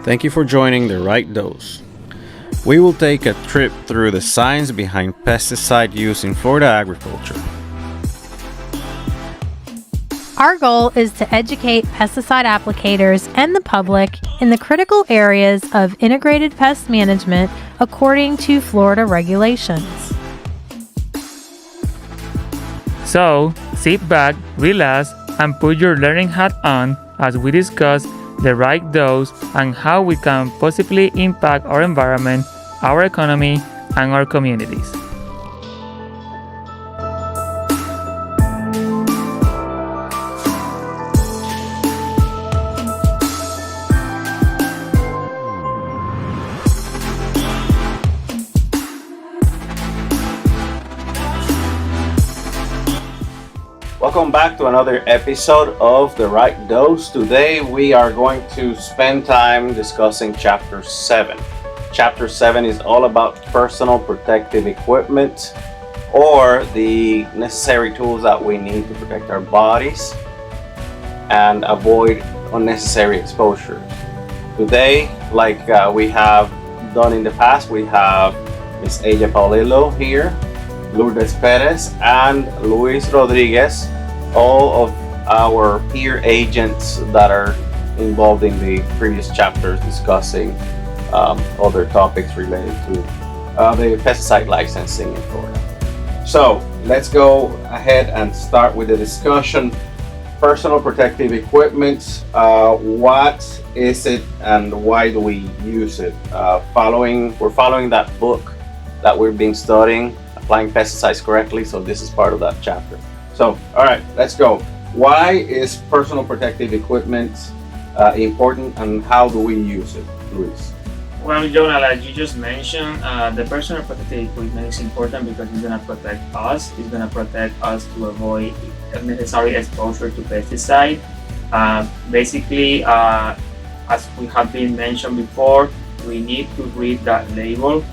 Thank you for joining The Right Dose. We will take a trip through the science behind pesticide use in Florida agriculture. Our goal is to educate pesticide applicators and the public in the critical areas of integrated pest management according to Florida regulations. So, sit back, relax, and put your learning hat on as we discuss the right dose and how we can positively impact our environment, our economy, and our communities. Welcome back to another episode of The Right Dose. Today we are going to spend time discussing Chapter 7. Chapter 7 is all about personal protective equipment, or the necessary tools that we need to protect our bodies and avoid unnecessary exposure. Today, like we have done in the past, we have Ms. Ella Paulillo here, Lourdes Perez, and Luis Rodriguez, all of our peer agents that are involved in the previous chapters discussing other topics related to the pesticide licensing in Florida. So let's go ahead and start with the discussion. Personal protective equipment, what is it and why do we use it? We're following that book that we've been studying, Applying Pesticides Correctly, so this is part of that chapter. So, all right, let's go. Why is personal protective equipment important, and how do we use it, Luis? Well, Jonah, like you just mentioned, the personal protective equipment is important because it's going to protect us. It's going to protect us to avoid unnecessary exposure to pesticide. Basically, as we have been mentioned before, we need to read that label,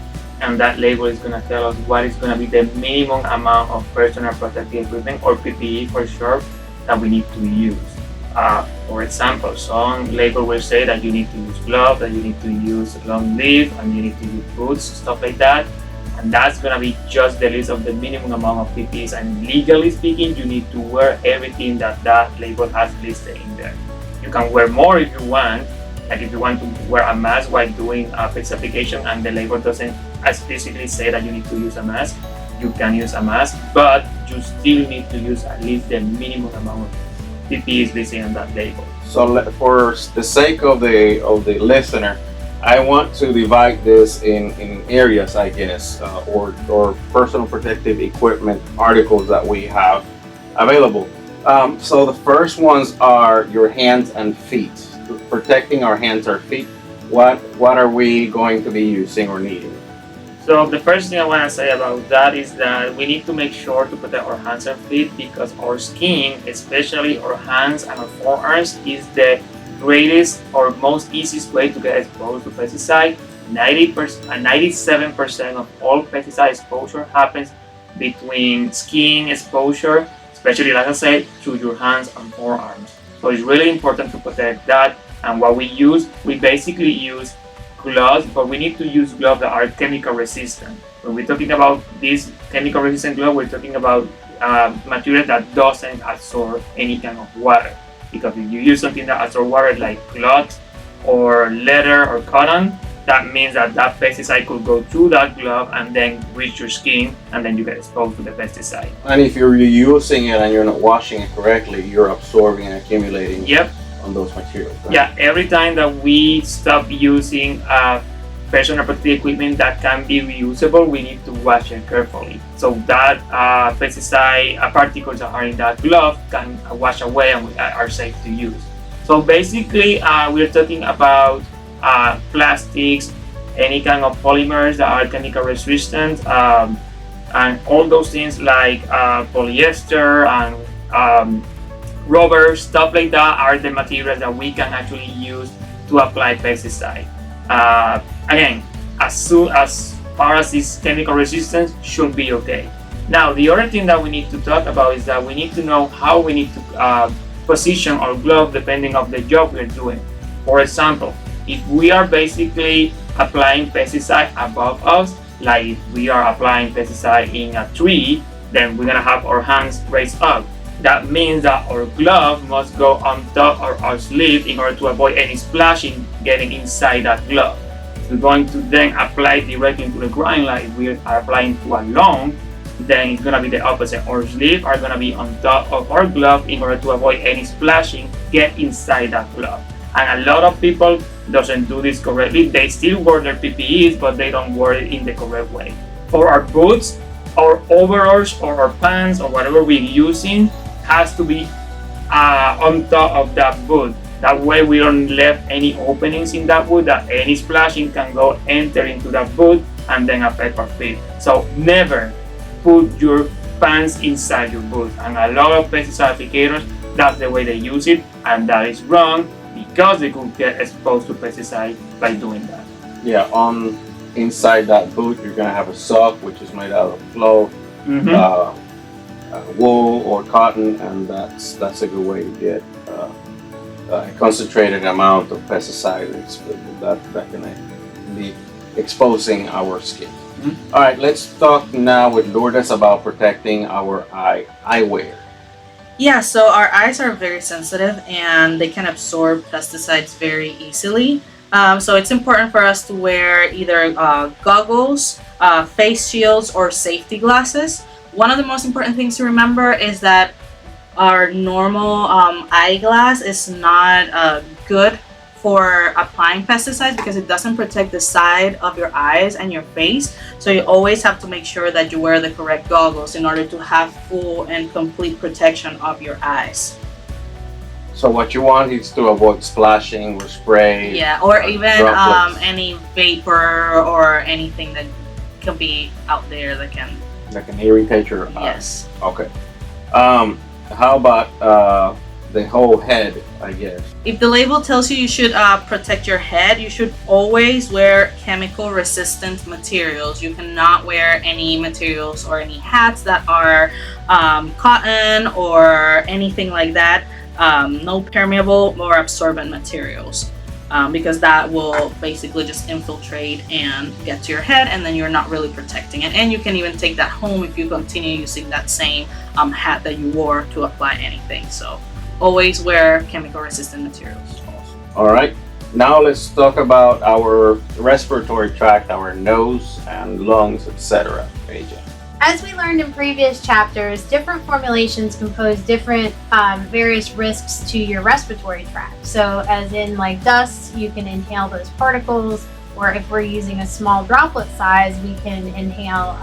and that label is going to tell us what is going to be the minimum amount of personal protective equipment, or PPE for short, that we need to use. For example, some label will say that you need to use gloves, that you need to use long sleeve, and you need to use boots, stuff like that. And that's gonna be just the list of the minimum amount of PPEs. And legally speaking, you need to wear everything that label has listed in there. You can wear more if you want. Like if you want to wear a mask while doing a pest application and the label doesn't explicitly say that you need to use a mask, you can use a mask, but you still need to use at least the minimum amount of PPEs listed on that label. So for the sake of the listener, I want to divide this in areas, I guess, or personal protective equipment articles that we have available. So the first ones are your hands and feet. Protecting our hands or feet. What are we going to be using or needing? So the first thing I want to say about that is that we need to make sure to protect our hands and feet, because our skin, especially our hands and our forearms, is the greatest or most easiest way to get exposed to pesticide. 97% of all pesticide exposure happens between skin exposure, especially, like I said, through your hands and forearms. So it's really important to protect that. And what we use, we basically use gloves, but we need to use gloves that are chemical resistant. When we're talking about these chemical resistant gloves, we're talking about material that doesn't absorb any kind of water. Because if you use something that absorbs water, like cloth or leather or cotton, that means that pesticide could go through that glove and then reach your skin, and then you get exposed to the pesticide. And if you're using it and you're not washing it correctly, you're absorbing and accumulating on those materials. Right? Yeah, every time that we stop using personal protective equipment that can be reusable, we need to wash it carefully. So that pesticide particles that are in that glove can wash away and are safe to use. So basically, we're talking about plastics, any kind of polymers that are chemical resistant, and all those things like polyester and rubber, stuff like that are the materials that we can actually use to apply pesticide. Again, as far as this chemical resistance should be okay. Now, the other thing that we need to talk about is that we need to know how we need to position our glove depending on the job we're doing. For example, if we are basically applying pesticide above us, like if we are applying pesticide in a tree, then we're gonna have our hands raised up. That means that our glove must go on top of our sleeve in order to avoid any splashing getting inside that glove. If we're going to then apply directly to the ground, like if we are applying to a lawn, then it's gonna be the opposite. Our sleeves are gonna be on top of our glove in order to avoid any splashing get inside that glove. And a lot of people doesn't do this correctly. They still wear their PPEs, but they don't wear it in the correct way. For our boots, our overalls, or our pants, or whatever we're using, has to be on top of that boot. That way we don't left any openings in that boot that any splashing can go enter into that boot and then affect our feet. So never put your pants inside your boot. And a lot of pesticide applicators, that's the way they use it, and that is wrong because they could get exposed to pesticide by doing that. Yeah, on inside that boot, you're gonna have a sock which is made out of cloth, wool or cotton, and that's a good way to get a concentrated amount of pesticide that can be exposing our skin. All right, let's talk now with Lourdes about protecting our eyewear. Yeah, so our eyes are very sensitive and they can absorb pesticides very easily. So it's important for us to wear either goggles, face shields, or safety glasses. One of the most important things to remember is that our normal eyeglass is not good for applying pesticides because it doesn't protect the side of your eyes and your face. So you always have to make sure that you wear the correct goggles in order to have full and complete protection of your eyes. So what you want is to avoid splashing or spray. Yeah, or even droplets. any vapor or anything that can be out there that can irritate your eyes. Yes. Okay. How about the whole head, I guess? If the label tells you you should protect your head, you should always wear chemical resistant materials. You cannot wear any materials or any hats that are cotton or anything like that. No permeable or absorbent materials, because that will basically just infiltrate and get to your head, and then you're not really protecting it. And you can even take that home if you continue using that same hat that you wore to apply anything. So always wear chemical resistant materials. All right. Now let's talk about our respiratory tract, our nose and lungs, etc. AJ. As we learned in previous chapters, different formulations can pose different various risks to your respiratory tract. So as in like dust, you can inhale those particles, or if we're using a small droplet size, we can inhale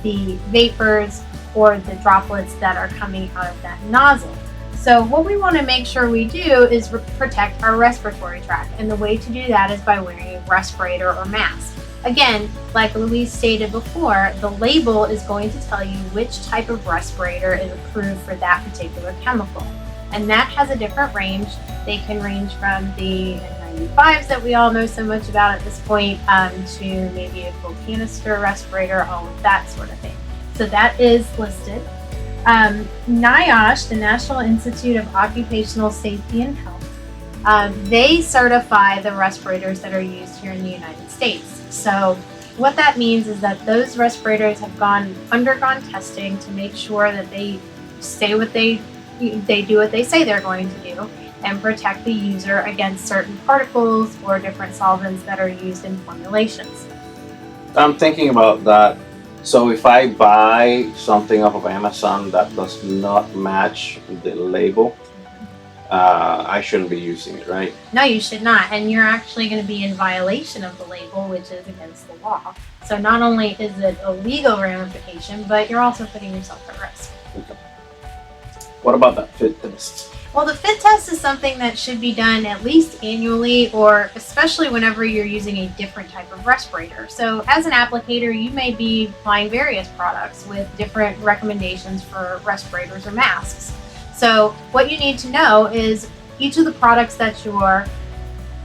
the vapors or the droplets that are coming out of that nozzle. So what we want to make sure we do is protect our respiratory tract, and the way to do that is by wearing a respirator or mask. Again, like Luis stated before, the label is going to tell you which type of respirator is approved for that particular chemical. And that has a different range. They can range from the N95s that we all know so much about at this point to maybe a full canister respirator, all of that sort of thing. So that is listed. NIOSH, the National Institute of Occupational Safety and Health, they certify the respirators that are used here in the United States. So what that means is that those respirators have undergone testing to make sure that they say what they do what they say they're going to do and protect the user against certain particles or different solvents that are used in formulations. I'm thinking about that. So if I buy something off of Amazon that does not match the label, I shouldn't be using it, right? No, you should not. And you're actually going to be in violation of the label, which is against the law. So not only is it a legal ramification, but you're also putting yourself at risk. Okay. What about that fit test? Well, the fit test is something that should be done at least annually, or especially whenever you're using a different type of respirator. So as an applicator, you may be applying various products with different recommendations for respirators or masks. So what you need to know is each of the products that you're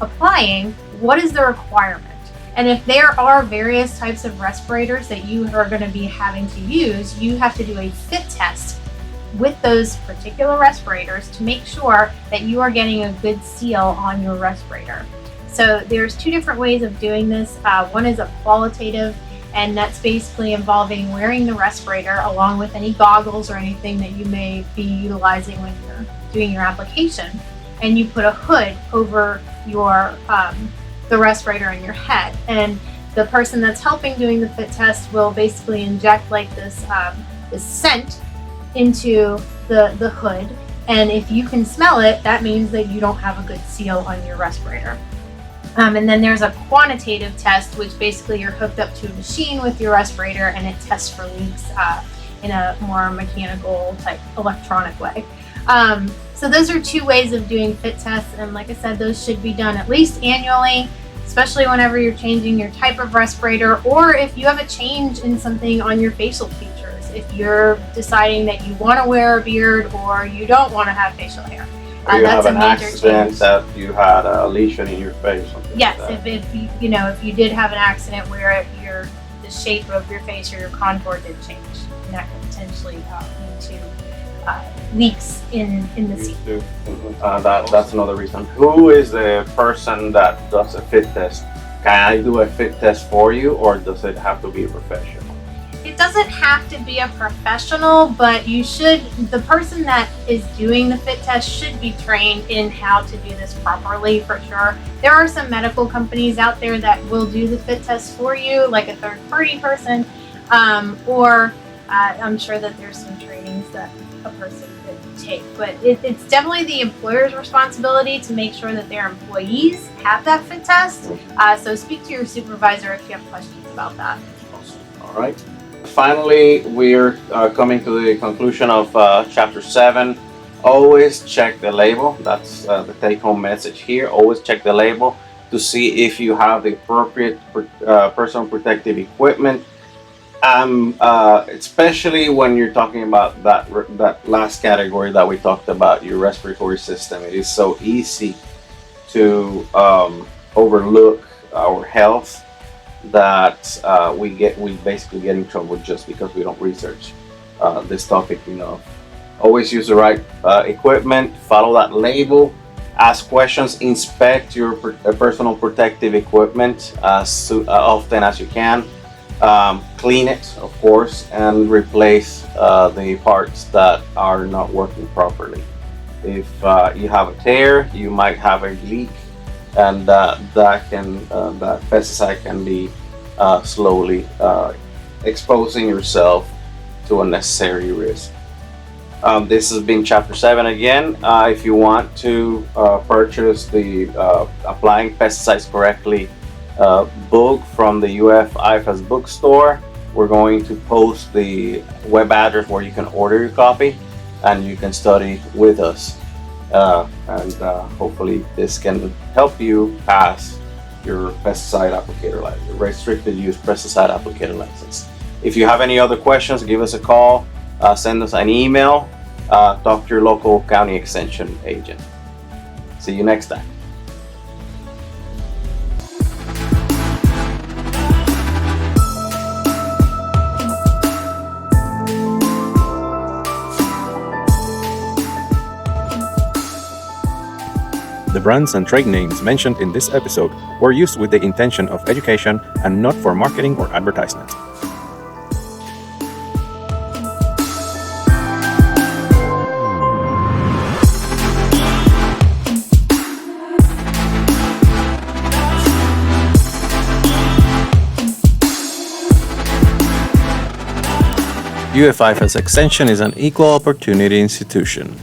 applying, what is the requirement? And if there are various types of respirators that you are going to be having to use, you have to do a fit test with those particular respirators to make sure that you are getting a good seal on your respirator. So there's two different ways of doing this. One is a qualitative, and that's basically involving wearing the respirator along with any goggles or anything that you may be utilizing when you're doing your application. And you put a hood over your the respirator in your head. And the person that's helping doing the fit test will basically inject like this scent into the hood. And if you can smell it, that means that you don't have a good seal on your respirator. And then there's a quantitative test, which basically you're hooked up to a machine with your respirator and it tests for leaks in a more mechanical type electronic way. So those are two ways of doing fit tests. And like I said, those should be done at least annually, especially whenever you're changing your type of respirator, or if you have a change in something on your facial features. If you're deciding that you want to wear a beard or you don't want to have facial hair. Or you have an major accident change. that you had a lesion in your face. Something Yes, like that. if you did have an accident where the shape of your face or your contour did change, and that could potentially lead to leaks in the seat. That's another reason. Who is the person that does a fit test? Can I do a fit test for you, or does it have to be a professional? It doesn't have to be a professional, but the person that is doing the fit test should be trained in how to do this properly for sure. There are some medical companies out there that will do the fit test for you, like a third party person, or I'm sure that there's some trainings that a person could take. But it's definitely the employer's responsibility to make sure that their employees have that fit test. So speak to your supervisor if you have questions about that. Awesome. All right. Finally, we're coming to the conclusion of chapter 7. Always check the label. That's the take-home message here. Always check the label to see if you have the appropriate personal protective equipment. Especially when you're talking about that last category that we talked about, your respiratory system. It is so easy to overlook our health that we basically get in trouble just because we don't research this topic enough. Always use the right equipment, follow that label, ask questions, inspect your personal protective equipment as often as you can, clean it of course, and replace the parts that are not working properly. If you have a tear, you might have a leak, and that pesticide can be slowly exposing yourself to unnecessary risk. This has been chapter 7 again. If you want to purchase the Applying Pesticides Correctly book from the UF IFAS bookstore, we're going to post the web address where you can order your copy and you can study with us. Hopefully this can help you pass your pesticide applicator license, restricted use pesticide applicator license. If you have any other questions, give us a call, send us an email, talk to your local county extension agent. See you next time. The brands and trade names mentioned in this episode were used with the intention of education and not for marketing or advertisement. UF IFAS Extension is an equal opportunity institution.